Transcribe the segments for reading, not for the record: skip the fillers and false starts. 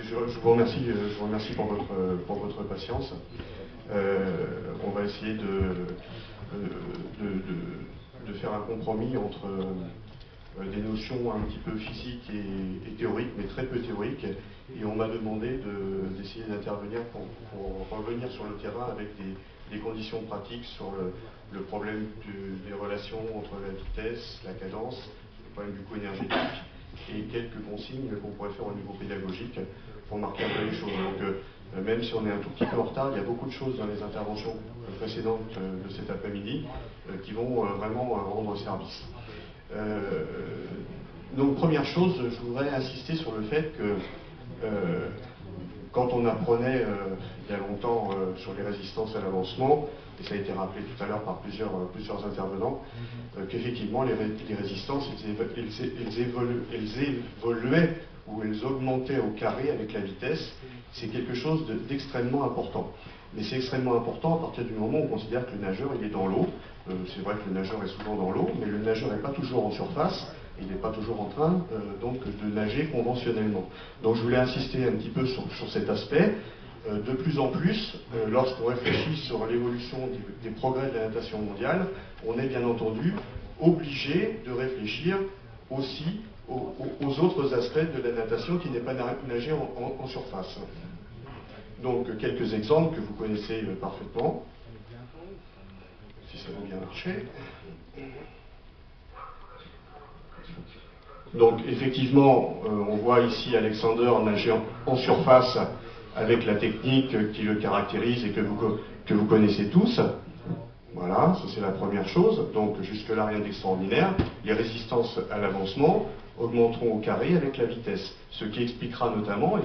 je vous remercie pour votre patience. On va essayer de faire un compromis entre des notions un petit peu physiques et théoriques, mais très peu théoriques. Et on m'a demandé d'essayer d'intervenir pour revenir sur le terrain avec des conditions pratiques sur le problème des relations entre la vitesse, la cadence, le problème du coût énergétique et quelques consignes qu'on pourrait faire au niveau pédagogique pour marquer un peu les choses. Donc, même si on est un tout petit peu en retard, il y a beaucoup de choses dans les interventions précédentes de cet après-midi qui vont vraiment rendre service. Donc, première chose, je voudrais insister sur le fait que quand on apprenait il y a longtemps sur les résistances à l'avancement, et ça a été rappelé tout à l'heure par plusieurs intervenants, qu'effectivement les résistances, elles évoluaient ou elles augmentaient au carré avec la vitesse. C'est quelque chose d'extrêmement important. Mais c'est extrêmement important à partir du moment où on considère que le nageur il est dans l'eau. C'est vrai que le nageur est souvent dans l'eau, mais le nageur n'est pas toujours en surface. Il n'est pas toujours en train donc de nager conventionnellement. Donc je voulais insister un petit peu sur cet aspect. De plus en plus, lorsqu'on réfléchit sur l'évolution des progrès de la natation mondiale, on est bien entendu obligé de réfléchir aussi aux autres aspects de la natation qui n'est pas nager en surface. Donc quelques exemples que vous connaissez parfaitement, si ça veut bien marcher. Donc effectivement, on voit ici Alexander nager en surface avec la technique qui le caractérise et que vous connaissez tous. Voilà, ça c'est la première chose. Donc jusque-là, rien d'extraordinaire. Les résistances à l'avancement augmenteront au carré avec la vitesse. Ce qui expliquera notamment, et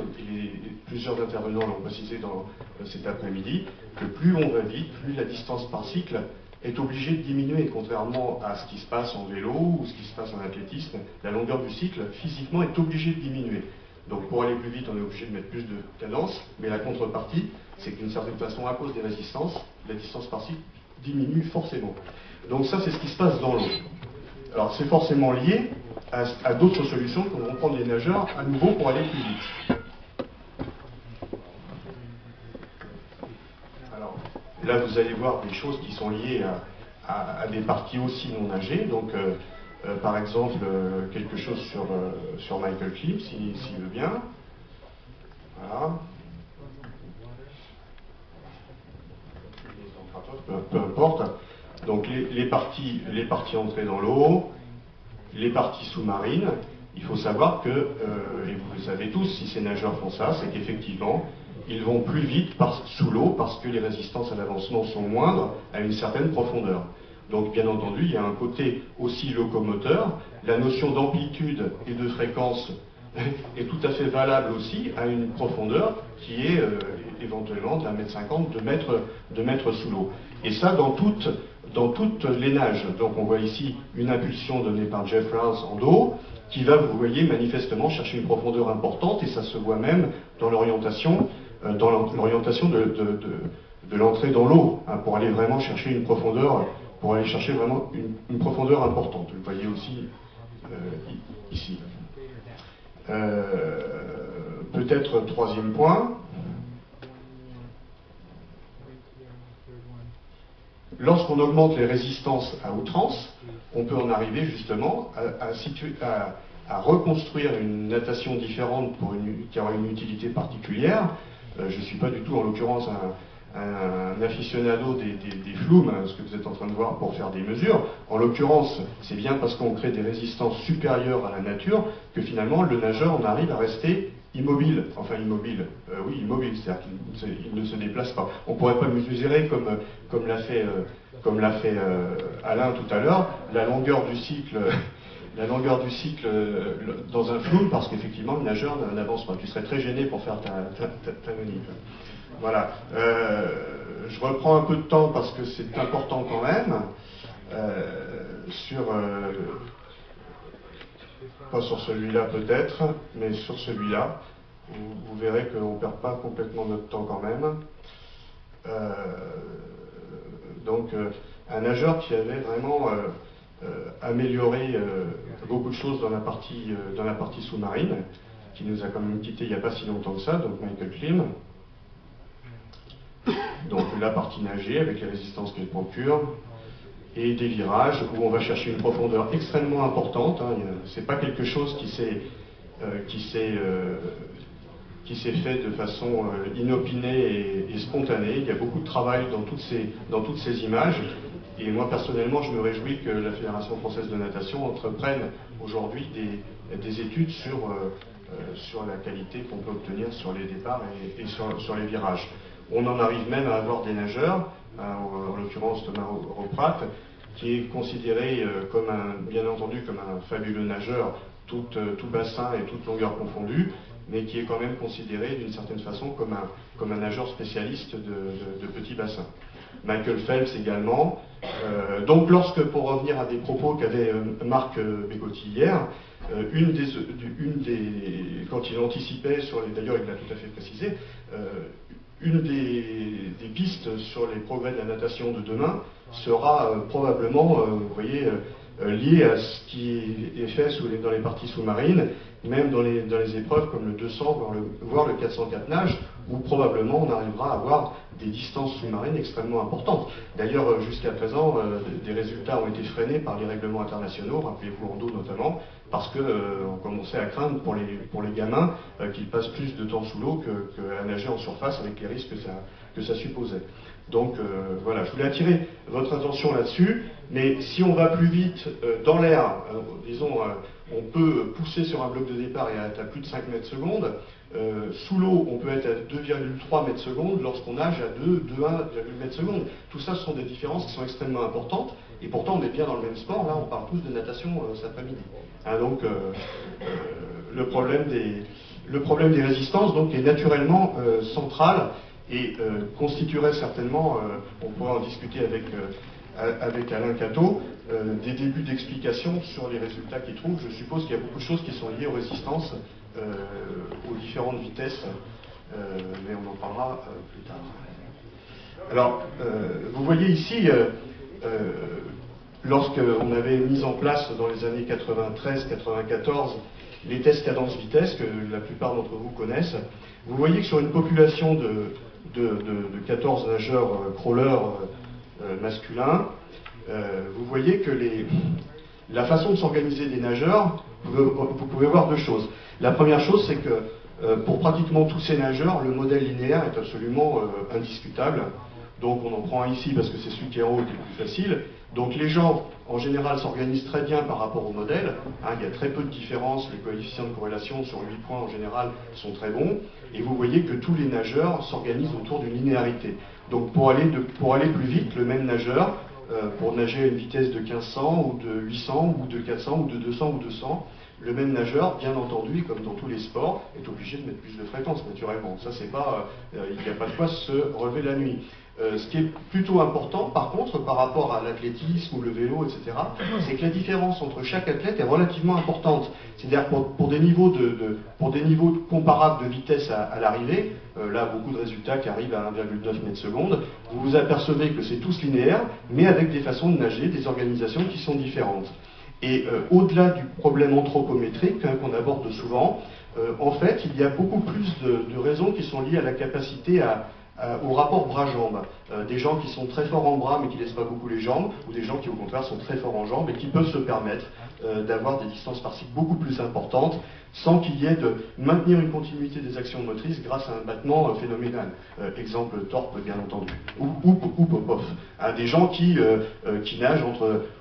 plusieurs intervenants l'ont précisé dans cet après-midi, que plus on va vite, plus la distance par cycle est obligée de diminuer, contrairement à ce qui se passe en vélo ou ce qui se passe en athlétisme. La longueur du cycle, physiquement, est obligée de diminuer. Donc pour aller plus vite, on est obligé de mettre plus de cadence, mais la contrepartie, c'est que d'une certaine façon, à cause des résistances, la distance par cycle diminue forcément. Donc ça, c'est ce qui se passe dans l'eau. Alors c'est forcément lié à d'autres solutions que vont prendre les nageurs à nouveau pour aller plus vite. Alors là, vous allez voir des choses qui sont liées à des parties aussi non nagées. Donc par exemple, quelque chose sur Michael Klimt, s'il veut bien. Voilà. Peu importe. Donc les parties entrées dans l'eau, les parties sous-marines, il faut savoir que, et vous le savez tous, si ces nageurs font ça, c'est qu'effectivement, ils vont plus vite sous l'eau parce que les résistances à l'avancement sont moindres à une certaine profondeur. Donc bien entendu, il y a un côté aussi locomoteur. La notion d'amplitude et de fréquence est tout à fait valable aussi à une profondeur qui est éventuellement d'1,50 m, 2 mètres sous l'eau. Et ça dans toutes les nages. Donc on voit ici une impulsion donnée par Jeff Rouse en dos, qui va, vous voyez, manifestement chercher une profondeur importante, et ça se voit même dans l'orientation de l'entrée dans l'eau, hein, pour aller vraiment chercher une profondeur, pour aller chercher vraiment une profondeur importante. Vous le voyez aussi ici. Peut-être troisième point. Lorsqu'on augmente les résistances à outrance, on peut en arriver justement à reconstruire une natation différente qui aura une utilité particulière. Je ne suis pas du tout, en l'occurrence, un aficionado des flumes, ce que vous êtes en train de voir, pour faire des mesures. En l'occurrence, c'est bien parce qu'on crée des résistances supérieures à la nature que finalement le nageur en arrive à rester immobile. Enfin immobile, oui, immobile, c'est-à-dire qu'il ne se déplace pas. On ne pourrait pas mesurer comme l'a fait Alain tout à l'heure, la longueur du cycle dans un flume, parce qu'effectivement le nageur n'avance pas. Tu serais très gêné pour faire ta manip. Voilà. Je reprends un peu de temps parce que c'est important quand même. Pas sur celui-là peut-être, mais sur celui-là. Vous verrez qu'on ne perd pas complètement notre temps quand même. Donc un nageur qui avait vraiment amélioré beaucoup de choses dans la partie sous-marine, qui nous a quand même quitté il n'y a pas si longtemps que ça, donc Michael Klim. Donc la partie nagée avec les résistances qu'elle procure, et des virages où on va chercher une profondeur extrêmement importante. Hein. C'est pas quelque chose qui s'est fait de façon inopinée et spontanée. Il y a beaucoup de travail dans toutes ces images. Et moi, personnellement, je me réjouis que la Fédération française de natation entreprenne aujourd'hui des études sur la qualité qu'on peut obtenir sur les départs et sur les virages. On en arrive même à avoir des nageurs, en l'occurrence Thomas Roprat, qui est considéré bien entendu comme un fabuleux nageur, tout bassin et toute longueur confondue, mais qui est quand même considéré d'une certaine façon comme un nageur spécialiste de petits bassins. Michael Phelps également. Donc pour revenir à des propos qu'avait Marc Bégotti hier, quand il anticipait sur d'ailleurs il l'a tout à fait précisé, une des pistes sur les progrès de la natation de demain sera probablement, vous voyez, liée à ce qui est fait dans les parties sous-marines, même dans les épreuves comme le 200, voire le 404 nage, où probablement on arrivera à avoir des distances sous-marines extrêmement importantes. D'ailleurs, jusqu'à présent, des résultats ont été freinés par les règlements internationaux, rappelez-vous en dos notamment, parce qu'on commençait à craindre pour les gamins qu'ils passent plus de temps sous l'eau qu'à nager en surface avec les risques que ça supposait. Donc voilà, je voulais attirer votre attention là-dessus, mais si on va plus vite dans l'air, disons, on peut pousser sur un bloc de départ et être à plus de 5 mètres secondes. Sous l'eau, on peut être à 2,3 mètres secondes lorsqu'on nage à 2,1 mètres secondes. Tout ça, ce sont des différences qui sont extrêmement importantes, et pourtant on est bien dans le même sport. Là, on parle tous de natation cet après-midi. Hein, donc, le problème des résistances donc, est naturellement central et constituerait certainement, on pourra en discuter avec Alain Cateau, des débuts d'explication sur les résultats qu'il trouve. Je suppose qu'il y a beaucoup de choses qui sont liées aux résistances, aux différentes vitesses, mais on en parlera plus tard. Alors, vous voyez ici, lorsqu'on avait mis en place dans les années 93-94 les tests cadence-vitesse, que la plupart d'entre vous connaissent, vous voyez que sur une population de 14 nageurs crawlers masculins, vous voyez que la façon de s'organiser des nageurs, vous pouvez voir deux choses. La première chose, c'est que pour pratiquement tous ces nageurs, le modèle linéaire est absolument indiscutable. Donc on en prend un ici parce que c'est celui qui est en haut qui est le plus facile. Donc les gens, en général, s'organisent très bien par rapport au modèle. Hein, il y a très peu de différences. Les coefficients de corrélation sur 8 points, en général, sont très bons. Et vous voyez que tous les nageurs s'organisent autour d'une linéarité. Donc pour aller plus vite, le même nageur, pour nager à une vitesse de 1500 ou de 800 ou de 400 ou de 200 ou 200, le même nageur, bien entendu, comme dans tous les sports, est obligé de mettre plus de fréquence, naturellement. Ça, c'est pas, il n'y a pas de quoi se relever la nuit. Ce qui est plutôt important, par contre, par rapport à l'athlétisme ou le vélo, etc., c'est que la différence entre chaque athlète est relativement importante. C'est-à-dire pour des niveaux comparables de vitesse à l'arrivée, là, beaucoup de résultats qui arrivent à 1,9 mètres secondes, vous vous apercevez que c'est tous linéaires, mais avec des façons de nager, des organisations qui sont différentes. Et au-delà du problème anthropométrique hein, qu'on aborde souvent, en fait, il y a beaucoup plus de raisons qui sont liées à la capacité au rapport bras-jambes. Des gens qui sont très forts en bras mais qui ne laissent pas beaucoup les jambes, ou des gens qui au contraire sont très forts en jambes et qui peuvent se permettre d'avoir des distances partielles beaucoup plus importantes sans qu'il y ait de maintenir une continuité des actions motrices grâce à un battement phénoménal. Exemple Thorpe bien entendu, ou Popov. Hein, des gens qui nagent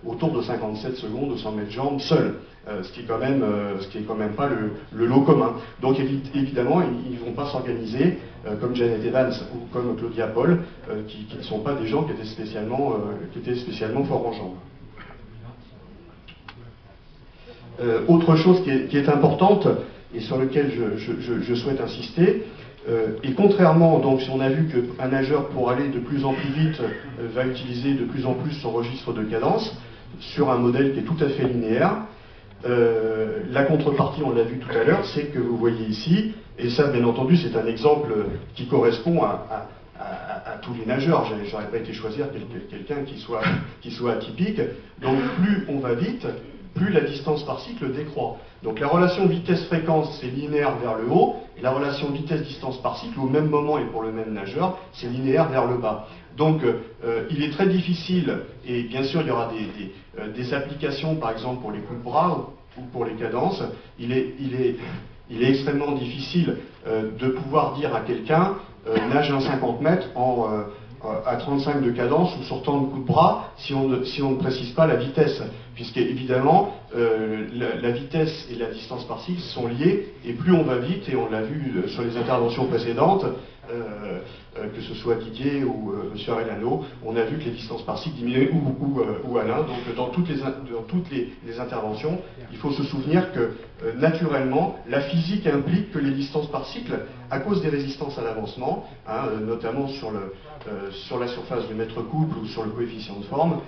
autour de 57 secondes ou 100 mètres jambes seuls. Ce qui est quand même pas le lot commun. Donc évidemment, ils ne vont pas s'organiser comme Janet Evans ou comme Claudia Paul, qui ne sont pas des gens qui étaient spécialement forts en jambes. Autre chose qui est importante et sur laquelle je souhaite insister, et contrairement, donc si on a vu qu'un nageur pour aller de plus en plus vite va utiliser de plus en plus son registre de cadence sur un modèle qui est tout à fait linéaire, la contrepartie, on l'a vu tout à l'heure, c'est que vous voyez ici, et ça bien entendu c'est un exemple qui correspond à tous les nageurs, j'aurais pas été choisir quelqu'un qui soit atypique, donc plus on va vite, plus la distance par cycle décroît. Donc la relation vitesse-fréquence, c'est linéaire vers le haut, et la relation vitesse-distance par cycle, au même moment et pour le même nageur, c'est linéaire vers le bas. Donc il est très difficile, et bien sûr il y aura des applications, par exemple pour les coups de bras ou pour les cadences, il est extrêmement difficile de pouvoir dire à quelqu'un nage un 50 mètres à 35 de cadence ou sur tant de coups de bras si on ne précise pas la vitesse, puisque évidemment la vitesse et la distance par cycle sont liées, et plus on va vite, et on l'a vu sur les interventions précédentes, que ce soit Didier ou M. Arellano, on a vu que les distances par cycle diminuaient, ou Alain. Donc dans toutes les interventions, il faut se souvenir que naturellement, la physique implique que les distances par cycle, à cause des résistances à l'avancement, notamment sur la surface du mètre couple ou sur le coefficient de forme,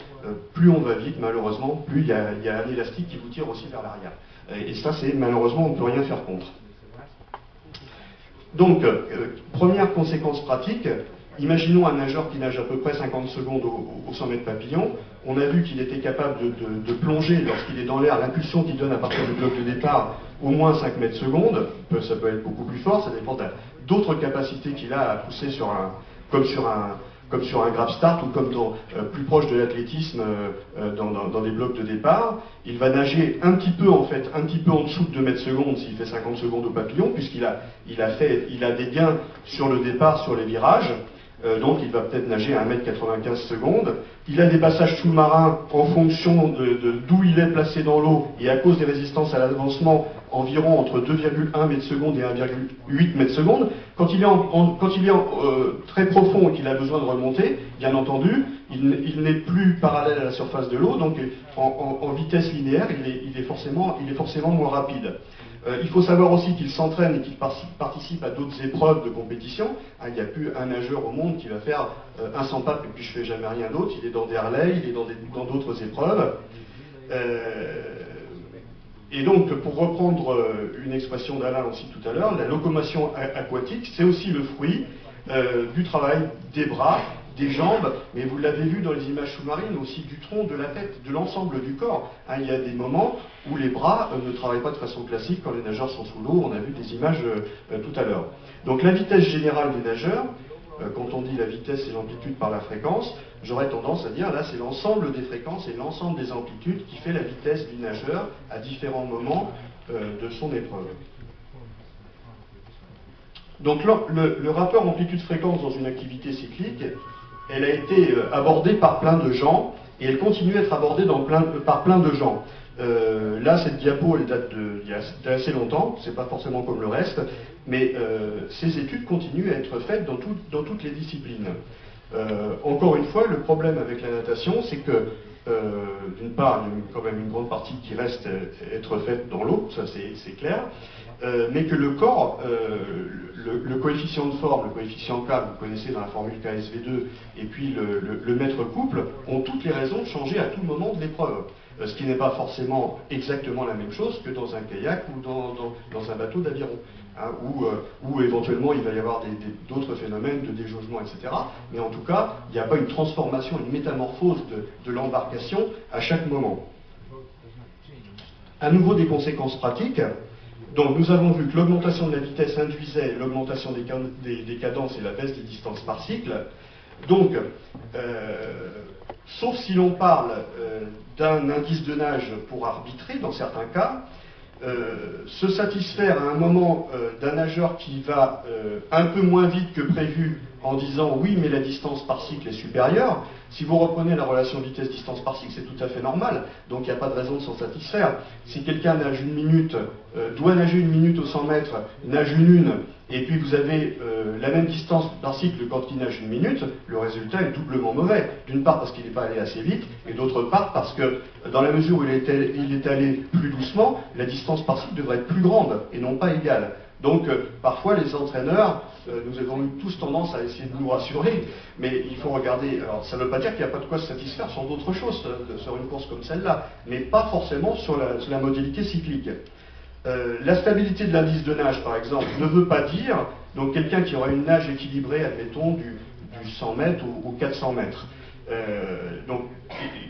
plus on va vite, malheureusement, plus il y a un élastique qui vous tire aussi vers l'arrière. Et ça, c'est malheureusement, on ne peut rien faire contre. Donc, première conséquence pratique, imaginons un nageur qui nage à peu près 50 secondes au 100 mètres papillon. On a vu qu'il était capable de plonger lorsqu'il est dans l'air, l'impulsion qu'il donne à partir du bloc de départ, au moins 5 mètres secondes. Ça peut être beaucoup plus fort, ça dépend d'autres capacités qu'il a à pousser comme sur un grab start ou comme plus proche de l'athlétisme dans des blocs de départ. Il va nager un petit peu en dessous de 2 mètres secondes s'il fait 50 secondes au papillon, puisqu'il a des gains sur le départ, sur les virages. Donc il va peut-être nager à 1m95 secondes. Il a des passages sous-marins en fonction d'où il est placé dans l'eau, et à cause des résistances à l'avancement, environ entre 2,1 mètres secondes et 1,8 mètres secondes. Quand il est très profond et qu'il a besoin de remonter, bien entendu, il n'est plus parallèle à la surface de l'eau, donc en vitesse linéaire, il est forcément moins rapide. Il faut savoir aussi qu'il s'entraîne et qu'il participe à d'autres épreuves de compétition. Il n'y a plus un nageur au monde qui va faire un 100 papes et puis je fais jamais rien d'autre. Il est dans des relais, il est dans d'autres épreuves. Et donc, pour reprendre une expression d'Alain aussi tout à l'heure, la locomotion aquatique, c'est aussi le fruit du travail des bras, des jambes, mais vous l'avez vu dans les images sous-marines, aussi du tronc, de la tête, de l'ensemble du corps. Il y a des moments où les bras ne travaillent pas de façon classique quand les nageurs sont sous l'eau. On a vu des images tout à l'heure. Donc la vitesse générale des nageurs, quand on dit la vitesse et l'amplitude par la fréquence, j'aurais tendance à dire là c'est l'ensemble des fréquences et l'ensemble des amplitudes qui fait la vitesse du nageur à différents moments de son épreuve. Donc le rapport amplitude-fréquence dans une activité cyclique, elle a été abordée par plein de gens, et elle continue à être abordée par plein de gens. Là, cette diapo, elle date d'il y a assez longtemps, c'est pas forcément comme le reste, mais ces études continuent à être faites dans toutes les disciplines. Encore une fois, le problème avec la natation, c'est que, d'une part, il y a quand même une grande partie qui reste être faite dans l'eau, ça c'est clair, mais que le corps, le coefficient de forme, le coefficient K, vous connaissez dans la formule KSV2, et puis le mètre couple, ont toutes les raisons de changer à tout moment de l'épreuve. Ce qui n'est pas forcément exactement la même chose que dans un kayak ou dans un bateau d'aviron, où éventuellement il va y avoir d'autres phénomènes de déjaugement, etc. Mais en tout cas, il n'y a pas une transformation, une métamorphose de l'embarcation à chaque moment. À nouveau des conséquences pratiques. Donc nous avons vu que l'augmentation de la vitesse induisait l'augmentation des cadences et la baisse des distances par cycle. Donc, sauf si l'on parle d'un indice de nage pour arbitrer, dans certains cas, se satisfaire à un moment d'un nageur qui va un peu moins vite que prévu en disant oui mais la distance par cycle est supérieure. Si vous reprenez la relation vitesse-distance par cycle, c'est tout à fait normal, donc il n'y a pas de raison de s'en satisfaire. Si quelqu'un nage une minute, doit nager une minute au 100 mètres, nage une, et puis vous avez la même distance par cycle quand il nage une minute, le résultat est doublement mauvais. D'une part parce qu'il n'est pas allé assez vite, et d'autre part parce que dans la mesure où il est allé plus doucement, la distance par cycle devrait être plus grande et non pas égale. Donc parfois les entraîneurs, nous avons eu tous tendance à essayer de nous rassurer, mais il faut regarder, alors ça ne veut pas dire qu'il n'y a pas de quoi se satisfaire sur d'autres choses, sur une course comme celle-là, mais pas forcément sur la modalité cyclique. La stabilité de l'indice de nage, par exemple, ne veut pas dire, donc quelqu'un qui aura une nage équilibrée, admettons, du 100 mètres ou 400 mètres. donc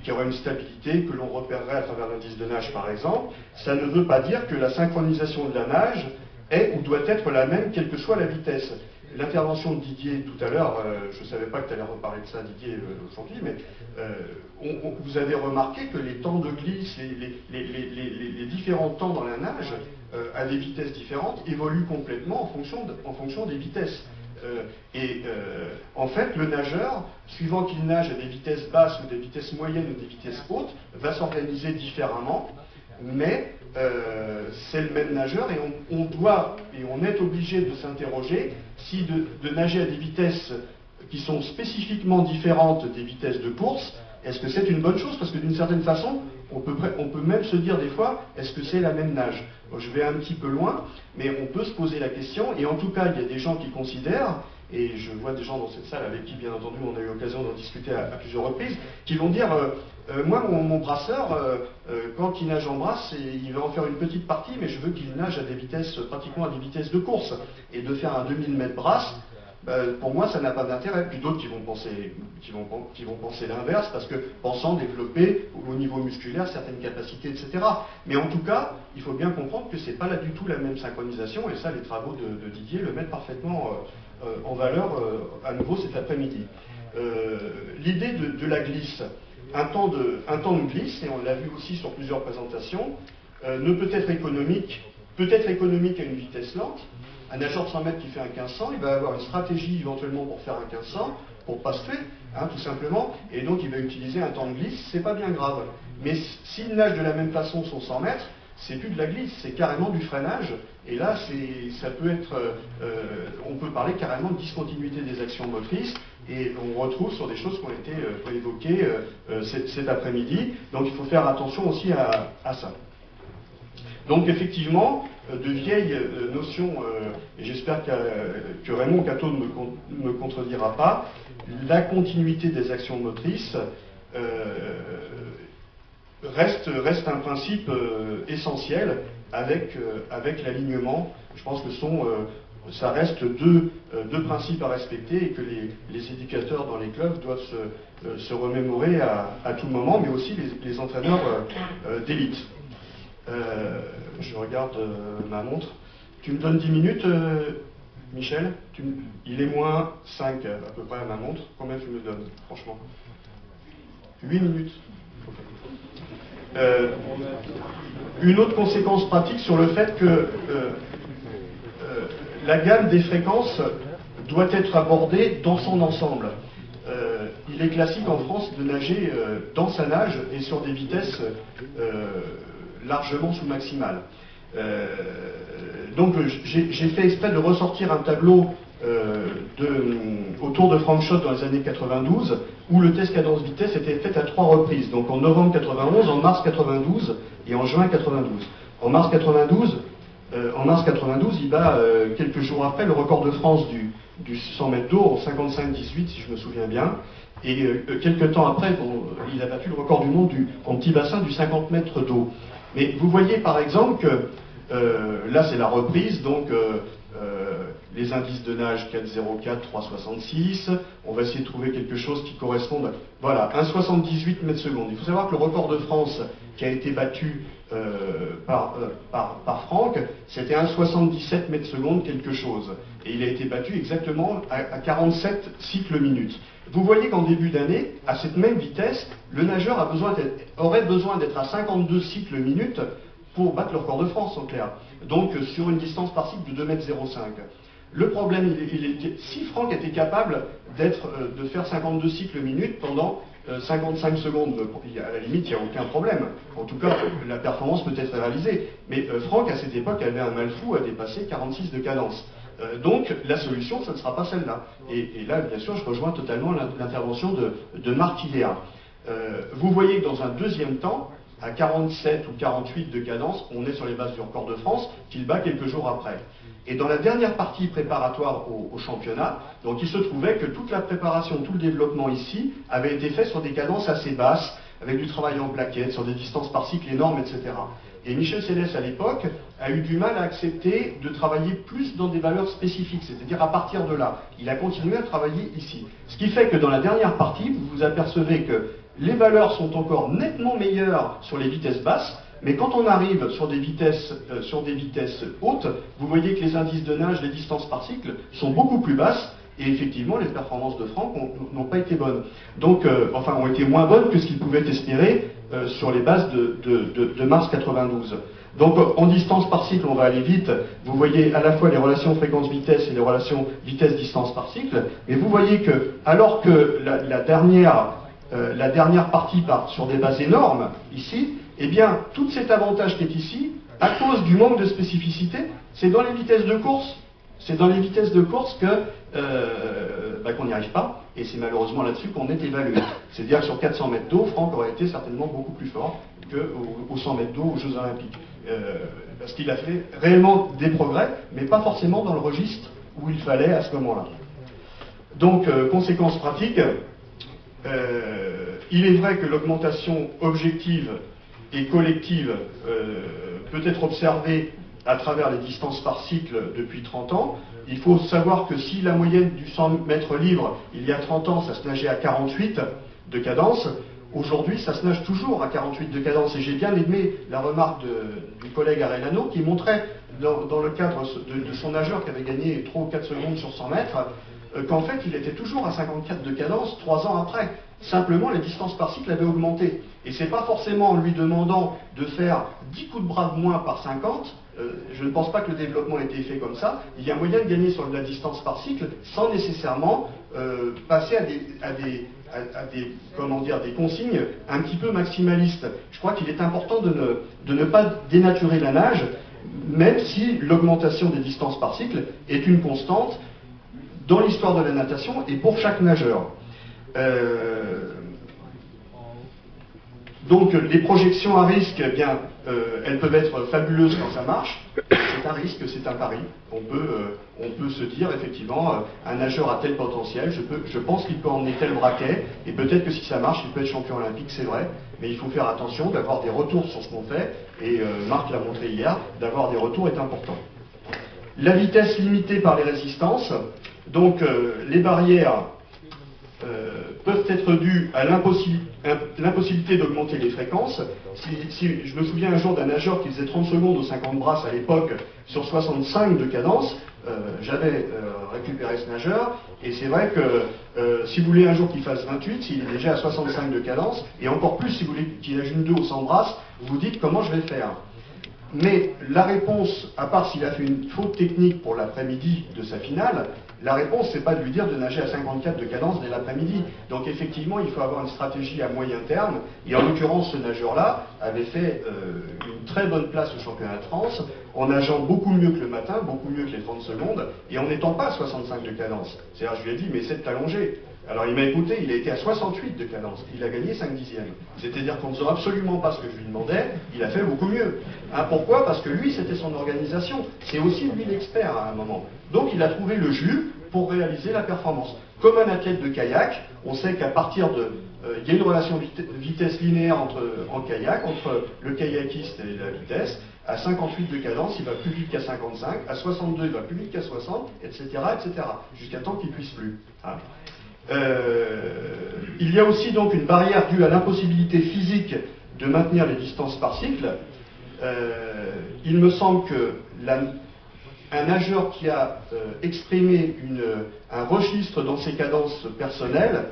qui aura une stabilité que l'on repérerait à travers l'indice de nage par exemple, ça ne veut pas dire que la synchronisation de la nage est ou doit être la même quelle que soit la vitesse. L'intervention de Didier tout à l'heure, je ne savais pas que tu allais reparler de ça Didier aujourd'hui, mais vous avez remarqué que les temps de glisse, les différents temps dans la nage, à des vitesses différentes, évoluent complètement en fonction des vitesses. En fait, le nageur, suivant qu'il nage à des vitesses basses ou des vitesses moyennes ou des vitesses hautes, va s'organiser différemment, mais c'est le même nageur et on doit et on est obligé de s'interroger si de nager à des vitesses qui sont spécifiquement différentes des vitesses de course, est-ce que c'est une bonne chose? Parce que d'une certaine façon, on peut même se dire des fois, est-ce que c'est la même nage? Bon, je vais un petit peu loin, mais on peut se poser la question, et en tout cas, il y a des gens qui considèrent, et je vois des gens dans cette salle avec qui, bien entendu, on a eu l'occasion d'en discuter à plusieurs reprises, qui vont dire, moi, mon brasseur, quand il nage en brasse, il va en faire une petite partie, mais je veux qu'il nage à des vitesses, pratiquement à des vitesses de course, et de faire un 2000 mètres brasse, pour moi, ça n'a pas d'intérêt. Puis d'autres qui vont penser l'inverse, parce que pensant développer au niveau musculaire certaines capacités, etc. Mais en tout cas, il faut bien comprendre que c'est pas là du tout la même synchronisation, et ça, les travaux de Didier le mettent parfaitement en valeur à nouveau cet après-midi. L'idée de la glisse, un temps de glisse, et on l'a vu aussi sur plusieurs présentations, ne peut être économique à une vitesse lente. Un nageur de 100 mètres qui fait un 1500, il va avoir une stratégie éventuellement pour faire un 1500, pour pas se tuer, tout simplement, et donc il va utiliser un temps de glisse, c'est pas bien grave. Mais s'il nage de la même façon son 100 mètres, c'est plus de la glisse, c'est carrément du freinage, et là ça peut être, on peut parler carrément de discontinuité des actions motrices, et on retrouve sur des choses qui ont été évoquées cet après-midi, donc il faut faire attention aussi à ça. Donc effectivement, de vieilles notions, et j'espère que Raymond Cateau ne me contredira pas, la continuité des actions motrices reste un principe essentiel avec l'alignement. Je pense que ça reste deux principes à respecter et que les éducateurs dans les clubs doivent se remémorer à tout moment, mais aussi les entraîneurs d'élite. Je regarde ma montre. Tu me donnes 10 minutes, Michel? Il est moins 5 à peu près à ma montre. Combien tu me donnes, franchement? 8 minutes. Okay. Une autre conséquence pratique sur le fait que la gamme des fréquences doit être abordée dans son ensemble. Il est classique en France de nager dans sa nage et sur des vitesses largement sous-maximales. Donc j'ai fait exprès de ressortir un tableau au Tour de Frankfurt dans les années 92, où le test cadence-vitesse était fait à 3 reprises, donc en novembre 91, en mars 92 et en juin 92. En mars 92, il bat quelques jours après le record de France du 100 mètres d'eau en 55-18, si je me souviens bien. Et quelques temps après, il a battu le record du monde en petit bassin du 50 mètres d'eau. Mais vous voyez par exemple que là c'est la reprise, donc les indices de nage 4,04, 3,66. On va essayer de trouver quelque chose qui corresponde. Voilà, 1,78 mètres secondes. Il faut savoir que le record de France qui a été battu par Franck, c'était 1,77 mètres secondes quelque chose. Et il a été battu exactement à 47 cycles minutes. Vous voyez qu'en début d'année, à cette même vitesse, le nageur aurait besoin d'être à 52 cycles minutes pour battre le record de France, en clair. Donc sur une distance par cycle de 2,05 mètres. Le problème, si Franck était capable de faire 52 cycles minutes pendant 55 secondes, à la limite, il n'y a aucun problème. En tout cas, la performance peut être réalisée. Mais Franck, à cette époque, avait un mal fou à dépasser 46 de cadence. Donc, la solution, ça ne sera pas celle-là. Et là, bien sûr, je rejoins totalement l'intervention de Marc Hilléa. Vous voyez que dans un deuxième temps, à 47 ou 48 de cadence, on est sur les bases du record de France, qu'il bat quelques jours après. Et dans la dernière partie préparatoire au championnat, donc il se trouvait que toute la préparation, tout le développement ici, avait été fait sur des cadences assez basses, avec du travail en plaquettes, sur des distances par cycle énormes, etc. Et Michel Célès, à l'époque, a eu du mal à accepter de travailler plus dans des valeurs spécifiques, c'est-à-dire à partir de là. Il a continué à travailler ici. Ce qui fait que dans la dernière partie, vous vous apercevez que les valeurs sont encore nettement meilleures sur les vitesses basses, mais quand on arrive sur des vitesses hautes, vous voyez que les indices de nage, les distances par cycle, sont beaucoup plus basses, et effectivement, les performances de Franck n'ont pas été bonnes. Donc, enfin, ont été moins bonnes que ce qu'il pouvait espérer sur les bases de mars 92. Donc, en distance par cycle, on va aller vite. Vous voyez à la fois les relations fréquence-vitesse et les relations vitesse-distance par cycle, mais vous voyez que, alors que la dernière partie part sur des bases énormes, ici, eh bien, tout cet avantage qui est ici, à cause du manque de spécificité, c'est dans les vitesses de course. C'est dans les vitesses de course qu'on n'y arrive pas, et c'est malheureusement là-dessus qu'on est évalué. C'est-à-dire que sur 400 mètres d'eau, Franck aurait été certainement beaucoup plus fort qu'aux 100 mètres d'eau aux Jeux Olympiques. Parce qu'il a fait réellement des progrès, mais pas forcément dans le registre où il fallait à ce moment-là. Donc, conséquences pratiques, il est vrai que l'augmentation objective et collective peut être observée à travers les distances par cycle depuis 30 ans. Il faut savoir que si la moyenne du 100 mètres libre, il y a 30 ans, ça se nageait à 48 de cadence, aujourd'hui, ça se nage toujours à 48 de cadence. Et j'ai bien aimé la remarque du collègue Arellano qui montrait, dans le cadre de son nageur qui avait gagné 3 ou 4 secondes sur 100 mètres, qu'en fait, il était toujours à 54 de cadence 3 ans après. Simplement, les distances par cycle avaient augmenté. Et c'est pas forcément en lui demandant de faire 10 coups de bras de moins par 50, je ne pense pas que le développement ait été fait comme ça. Il y a moyen de gagner sur la distance par cycle sans nécessairement passer à des consignes un petit peu maximalistes. Je crois qu'il est important de ne pas dénaturer la nage, même si l'augmentation des distances par cycle est une constante dans l'histoire de la natation et pour chaque nageur. Donc les projections à risque, eh bien, elles peuvent être fabuleuses quand ça marche. C'est un risque, c'est un pari. On peut se dire effectivement, un nageur a tel potentiel, je pense qu'il peut emmener tel braquet, et peut-être que si ça marche, il peut être champion olympique, c'est vrai. Mais il faut faire attention d'avoir des retours sur ce qu'on fait, et Marc l'a montré hier, d'avoir des retours est important. La vitesse limitée par les résistances, donc les barrières peuvent être dues à l'impossibilité d'augmenter les fréquences. Si je me souviens un jour d'un nageur qui faisait 30 secondes aux 50 brasses à l'époque sur 65 de cadence, j'avais récupéré ce nageur, et c'est vrai que si vous voulez un jour qu'il fasse 28, s'il est déjà à 65 de cadence, et encore plus si vous voulez qu'il nage une 2 aux 100 brasses, vous vous dites comment je vais faire. Mais la réponse, à part s'il a fait une faute technique pour l'après-midi de sa finale, la réponse, c'est pas de lui dire de nager à 54 de cadence dès l'après-midi. Donc effectivement, il faut avoir une stratégie à moyen terme. Et en l'occurrence, ce nageur-là avait fait une très bonne place au championnat de France, en nageant beaucoup mieux que le matin, beaucoup mieux que les 30 secondes, et en n'étant pas à 65 de cadence. C'est-à-dire, je lui ai dit, mais essaie de t'allonger. Alors il m'a écouté, il a été à 68 de cadence, il a gagné 5 dixièmes. C'est-à-dire qu'en ne faisant absolument pas ce que je lui demandais, il a fait beaucoup mieux. Hein, pourquoi? Parce que lui, c'était son organisation. C'est aussi lui l'expert à un moment. Donc il a trouvé le jus pour réaliser la performance. Comme un athlète de kayak, on sait qu'à partir de... il y a une relation de vitesse linéaire en kayak, entre le kayakiste et la vitesse. À 58 de cadence, il va plus vite qu'à 55. À 62, il va plus vite qu'à 60, etc., etc. Jusqu'à temps qu'il puisse plus. Hein. Il y a aussi donc une barrière due à l'impossibilité physique de maintenir les distances par cycle. Il me semble que un nageur qui a exprimé un registre dans ses cadences personnelles,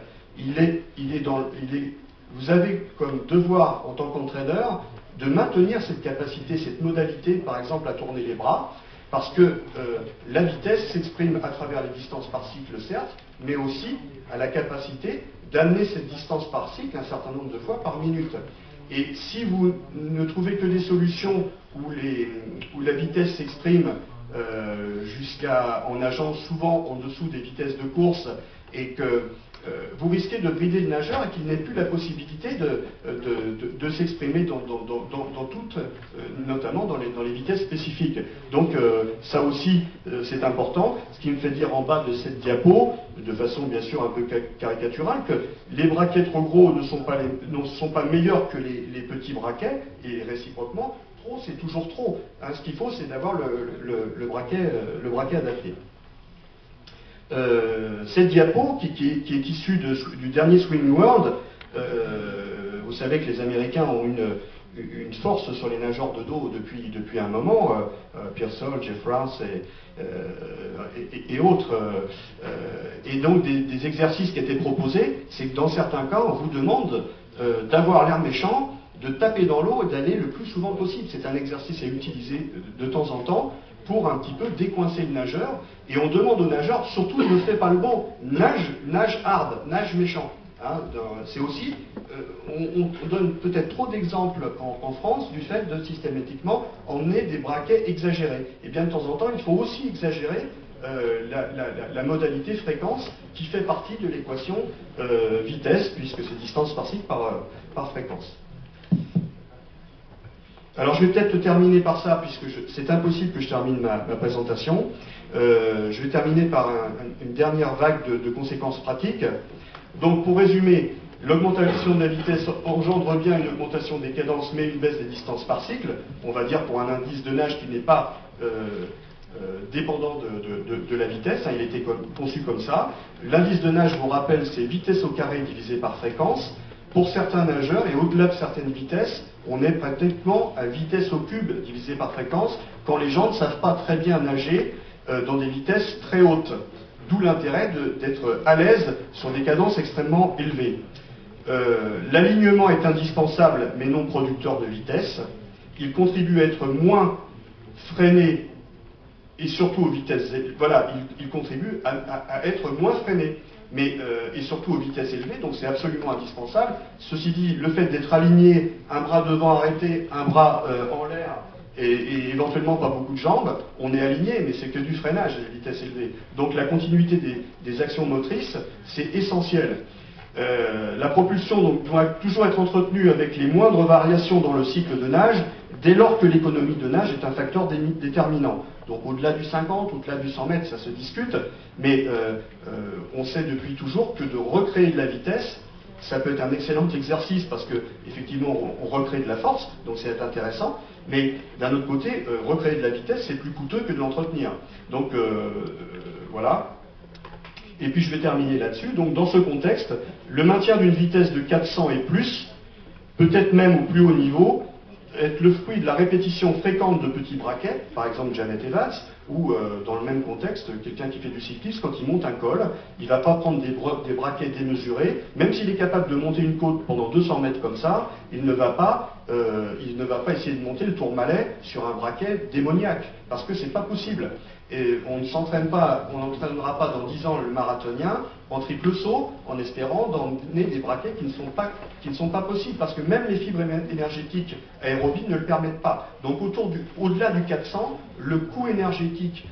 vous avez comme devoir en tant qu'entraîneur de maintenir cette capacité, cette modalité, par exemple à tourner les bras, parce que la vitesse s'exprime à travers les distances par cycle, certes, mais aussi à la capacité d'amener cette distance par cycle un certain nombre de fois par minute. Et si vous ne trouvez que des solutions où la vitesse s'exprime en nageant souvent en dessous des vitesses de course, et que vous risquez de brider le nageur et qu'il n'ait plus la possibilité de s'exprimer dans toutes, notamment dans les vitesses spécifiques. Donc ça aussi c'est important, ce qui me fait dire en bas de cette diapo, de façon bien sûr un peu caricaturale, que les braquets trop gros ne sont pas meilleurs que les petits braquets, et réciproquement, trop, c'est toujours trop. Hein, ce qu'il faut, c'est d'avoir le braquet adapté. Cette diapo, qui est issue du dernier Swimming World, vous savez que les Américains ont une force sur les nageurs de dos depuis un moment, Pearsall, Jeff Rouse et autres. Et donc des exercices qui étaient proposés, c'est que dans certains cas, on vous demande d'avoir l'air méchant, de taper dans l'eau et d'aller le plus souvent possible. C'est un exercice à utiliser de temps en temps pour un petit peu décoincer le nageur. Et on demande au nageur, surtout ne fais pas le bon, nage hard, nage méchant. Hein, c'est aussi, on donne peut-être trop d'exemples en France du fait de systématiquement emmener des braquets exagérés. Et bien de temps en temps, il faut aussi exagérer la modalité fréquence qui fait partie de l'équation vitesse, puisque c'est distance par cycle par fréquence. Alors je vais peut-être terminer par ça, puisque c'est impossible que je termine ma présentation. Je vais terminer par une dernière vague de conséquences pratiques. Donc pour résumer, l'augmentation de la vitesse engendre bien une augmentation des cadences, mais une baisse des distances par cycle. On va dire pour un indice de nage qui n'est pas dépendant de la vitesse, hein, il a été conçu comme ça. L'indice de nage, je vous rappelle, c'est vitesse au carré divisé par fréquence. Pour certains nageurs, et au-delà de certaines vitesses, on est pratiquement à vitesse au cube divisé par fréquence, quand les gens ne savent pas très bien nager dans des vitesses très hautes. D'où l'intérêt d'être à l'aise sur des cadences extrêmement élevées. L'alignement est indispensable, mais non producteur de vitesse. Il contribue à être moins freiné, et surtout aux vitesses... Voilà, il contribue à être moins freiné. Et surtout aux vitesses élevées, donc c'est absolument indispensable. Ceci dit, le fait d'être aligné, un bras devant arrêté, un bras en l'air, et éventuellement pas beaucoup de jambes, on est aligné, mais c'est que du freinage à des vitesses élevées. Donc la continuité des actions motrices, c'est essentiel. La propulsion donc, doit toujours être entretenue avec les moindres variations dans le cycle de nage, dès lors que l'économie de nage est un facteur déterminant. Donc au-delà du 50, au-delà du 100 mètres, ça se discute, mais on sait depuis toujours que de recréer de la vitesse, ça peut être un excellent exercice parce que effectivement on recrée de la force, donc c'est intéressant, mais d'un autre côté, recréer de la vitesse, c'est plus coûteux que de l'entretenir. Donc voilà. Et puis je vais terminer là-dessus. Donc dans ce contexte, le maintien d'une vitesse de 400 et plus, peut-être même au plus haut niveau, être le fruit de la répétition fréquente de petits braquets, par exemple Janet Evans, ou dans le même contexte, quelqu'un qui fait du cyclisme, quand il monte un col, il ne va pas prendre des braquets démesurés, même s'il est capable de monter une côte pendant 200 mètres comme ça, il ne va pas essayer de monter le Tourmalet sur un braquet démoniaque, parce que c'est pas possible. Et on n'entraînera pas dans 10 ans le marathonien en triple saut en espérant d'emmener des braquets qui ne sont pas possibles, parce que même les fibres énergétiques aérobies ne le permettent pas. Donc au-delà du 400, le coût énergétique,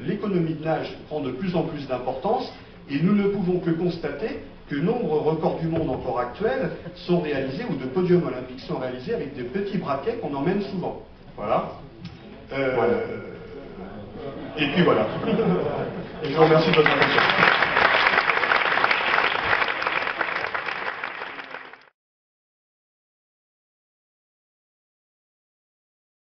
l'économie de nage prend de plus en plus d'importance, et nous ne pouvons que constater que nombre de records du monde encore actuels sont réalisés, ou de podiums olympiques sont réalisés avec des petits braquets qu'on emmène souvent. Voilà. Et puis voilà. Et je vous remercie de votre attention.